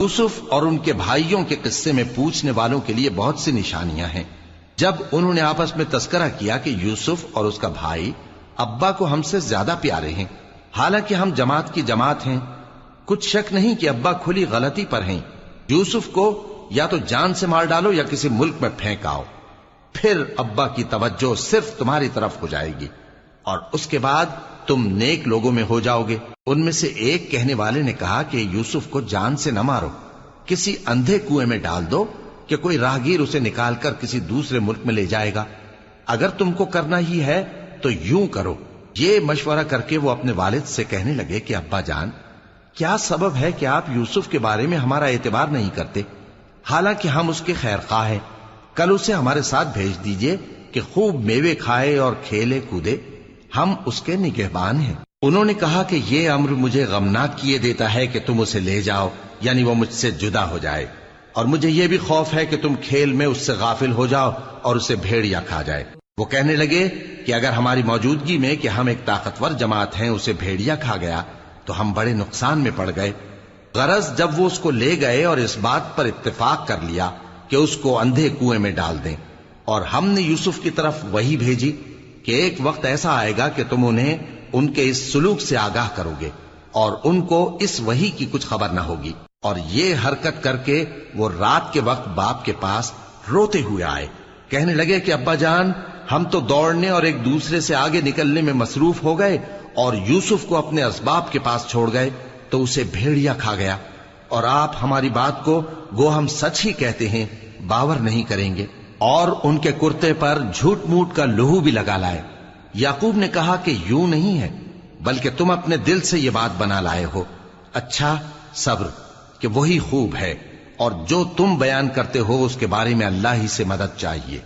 یوسف اور ان کے بھائیوں کے قصے میں پوچھنے والوں کے لیے بہت سی نشانیاں ہیں۔ جب انہوں نے آپس میں تذکرہ کیا کہ یوسف اور اس کا بھائی ابا کو ہم سے زیادہ پیارے ہیں، حالانکہ ہم جماعت کی جماعت ہیں، کچھ شک نہیں کہ ابا کھلی غلطی پر ہیں، یوسف کو یا تو جان سے مار ڈالو یا کسی ملک میں پھینک آؤ، پھر ابا کی توجہ صرف تمہاری طرف ہو جائے گی اور اس کے بعد تم نیک لوگوں میں ہو جاؤ گے۔ ان میں سے ایک کہنے والے نے کہا کہ یوسف کو جان سے نہ مارو، کسی اندھے کنویں میں ڈال دو کہ کوئی راہگیر اسے نکال کر کسی دوسرے ملک میں لے جائے گا، اگر تم کو کرنا ہی ہے تو یوں کرو۔ یہ مشورہ کر کے وہ اپنے والد سے کہنے لگے کہ ابا جان، کیا سبب ہے کہ آپ یوسف کے بارے میں ہمارا اعتبار نہیں کرتے، حالانکہ ہم اس کے خیر خواہ ہیں؟ کل اسے ہمارے ساتھ بھیج دیجئے کہ خوب میوے کھائے اور کھیلے کودے، ہم اس کے نگہبان ہیں۔ انہوں نے کہا کہ یہ امر مجھے غمناک کیے دیتا ہے کہ تم اسے لے جاؤ، یعنی وہ مجھ سے جدا ہو جائے، اور مجھے یہ بھی خوف ہے کہ تم کھیل میں اس سے غافل ہو جاؤ اور اسے بھیڑیا کھا جائے۔ وہ کہنے لگے کہ اگر ہماری موجودگی میں کہ ہم ایک طاقتور جماعت ہیں اسے بھیڑیا کھا گیا تو ہم بڑے نقصان میں پڑ گئے۔ غرض جب وہ اس کو لے گئے اور اس بات پر اتفاق کر لیا کہ اس کو اندھے کنویں میں ڈال دیں، اور ہم نے یوسف کی طرف وحی بھیجی کہ ایک وقت ایسا آئے گا کہ تم انہیں ان کے اس سلوک سے آگاہ کرو گے اور ان کو اس وحی کی کچھ خبر نہ ہوگی، اور یہ حرکت کر کے وہ رات کے وقت باپ کے پاس روتے ہوئے آئے، کہنے لگے کہ ابا جان، ہم تو دوڑنے اور ایک دوسرے سے آگے نکلنے میں مصروف ہو گئے اور یوسف کو اپنے اسباب کے پاس چھوڑ گئے تو اسے بھیڑیا کھا گیا، اور آپ ہماری بات کو گو ہم سچ ہی کہتے ہیں باور نہیں کریں گے، اور ان کے کرتے پر جھوٹ موٹ کا لہو بھی لگا لائے۔ یعقوب نے کہا کہ یوں نہیں ہے، بلکہ تم اپنے دل سے یہ بات بنا لائے ہو، اچھا صبر کہ وہی خوب ہے، اور جو تم بیان کرتے ہو اس کے بارے میں اللہ ہی سے مدد چاہیے۔